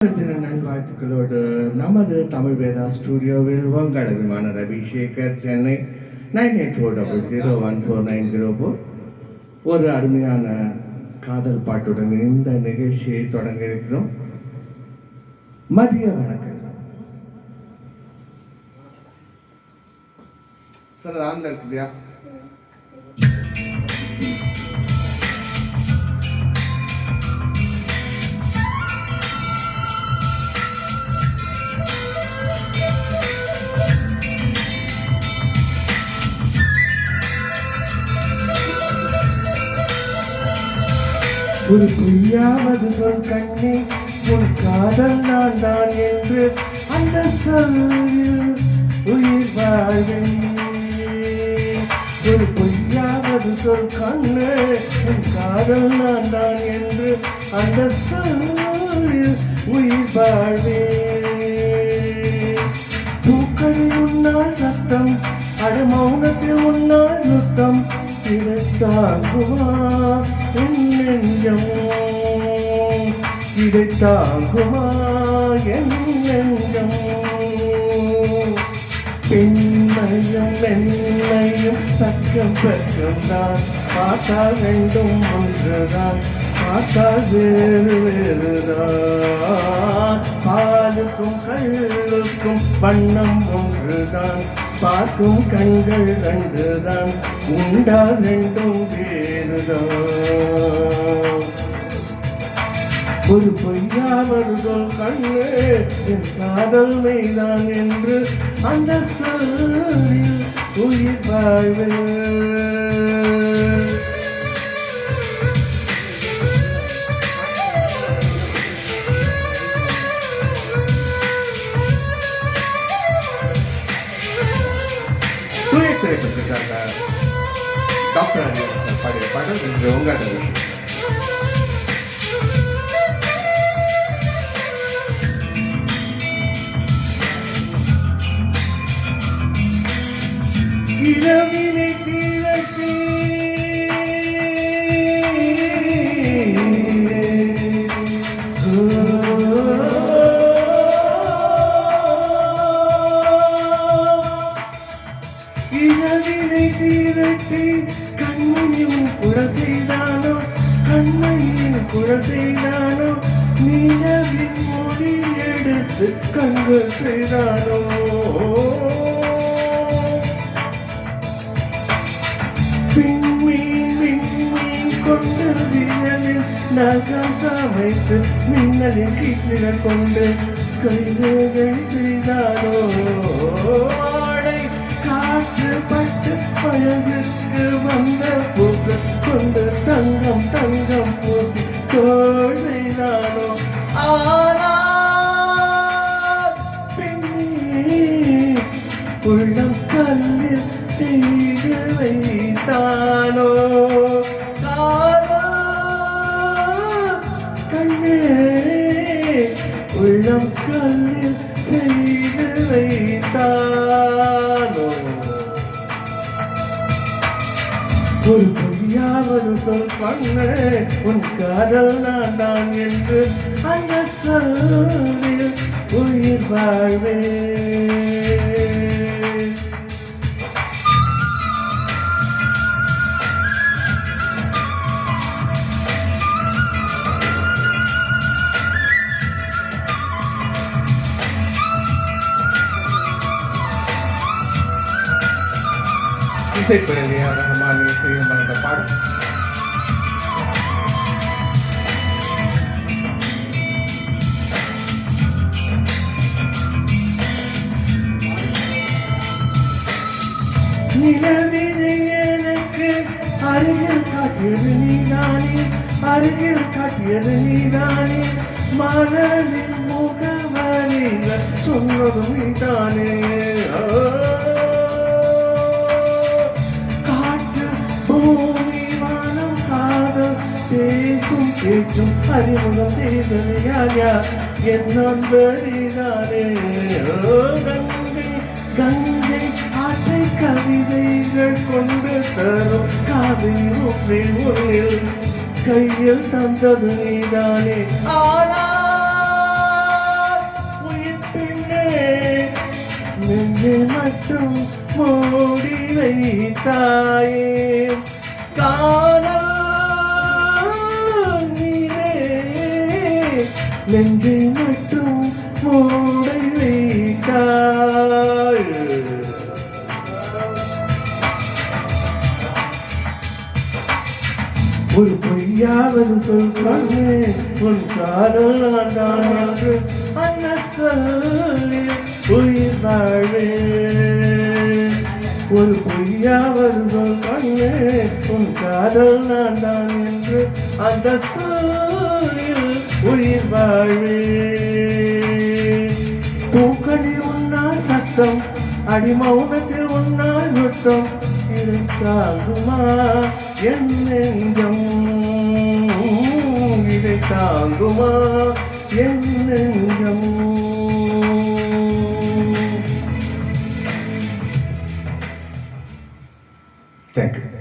நல்வாழ்த்துக்களோடு நமது தமிழ் வேதா ஸ்டுடியோவில் உங்கள் அபிமான ரவிசேகர் சென்னை 9840014904 ஒரு அருமையான காதல் பாட்டுடன் இந்த நிகழ்ச்சியை தொடங்க இருக்கிறோம். மதிய வணக்கம் சார். ஆன்ல இருக்குல்லையா? ஒரு பொய்யாவது சொல் கண்ணே, உன் காதல் நான் தான் என்று அந்த சொல்லில் உயிர் வாழ்வேன். ஒரு பொய்யாவது சொல் கண்ணே, உன் காதல் நான் தான் என்று அந்த சொல்லில் உயிர் வாழ்வேன். பூக்களில் உன்னால் சத்தம், அடு மௌனத்தில் உன்னால் யுத்தம், இதை தாங்குமா என் நெஞ்சம், இதை தாங்குமா என் நெஞ்சம். பெண்மையும் மென்மையும் பக்கம் பக்கம் தான், பார்த்தால் ரெண்டும் ஒன்றுதான், பார்த்தால் வேறு வேறுதான். பாலுக்கும் கல்லுக்கும் வண்ணம் ஒன்றுதான், பார்க்கும் கண்கள் ரெண்டுதான், உண்டால் ரெண்டும் வேறுதான். ஒரு பொய்யாவது சொல் கண்ணே, என் காதல் மெய்தான் என்று அந்த சொல்லில் உயிர் வாழ்வேன். திரைப்படத்திற்காக டாக்டர் அரியன் சார் பாடிய பாடல் இன்று உங்களோட விஷயம். இரவினை தீரட்டி இரவினை தீரட்டி கண்மணியும் குரல் செய்தானோ, கண்மணியின் குரல் செய்தானோ, நிலவின் மொழி எடுத்து கண்கள் செய்தானோ. விண்மீன் விண்மீன் கொண்டு விரலில் நகம் சமைத்து மின்னலின் கீழ்நிழல் கொண்டு கைரேகை செய்தானோ. ஆடை காற்று பட்டு பழகுக்கு வந்த பூக்கள் கொண்டு தங்கம் தங்கம் பூசி தோள் செய்தானோ. ஆனால் பெண்ணே உள்ளம் கல்லில் செய்து வைத்தானோ. கண்ணே உள்ளம் கல்லில் செய்து வைத்தானோ. ஒரு பொய்யாவது சொல் கண்ணே, உன் காதல் நான் தான் என்று அந்த சொல்லில் உயிர் வாழ்வேன். இசைப்பிரதியா ரஹ்மான் இசையும் அந்த பாடல். நிலவினை எனக்கு அருகில் காட்டியது நீதானே, அருகில் காட்டியது நீதானே, மலரின் முகவரிகள் சொன்னதும் நீதானே. பூமி வானம் காதல் பேசும் பேச்சும் அறிமுகம் செய்தது யார் யார் என் நண்பரிதானே. கங்கை கங்கை ஆற்றை கவிதைகள் கொண்டு தரும் காவிரி ஊற்றில் உன்னில் கையில் தந்தது நீதானே. ஆனால் வைத்தாயே காதல் நீரே நெஞ்சை மட்டும் மூடை வைத்தாய். ஒரு பொய்யாவது சொல் கண்ணே உன் காதல் நான் தான் என்று அன்ன சொல்லி உயிர் வாழே. ஒரு பொய்யாவது சொல் கண்ணே உன் காதல் நான் தான் என்று அந்த சொல்லில் உயிர் வாழே. பூக்களி உன்னால் சத்தம் அடி மௌனத்தில் உன்னால் யுத்தம் இதை தாங்குமா என் நெஞ்சம், இதை தாங்குமா என் நெஞ்சம். தேங்க்யூ.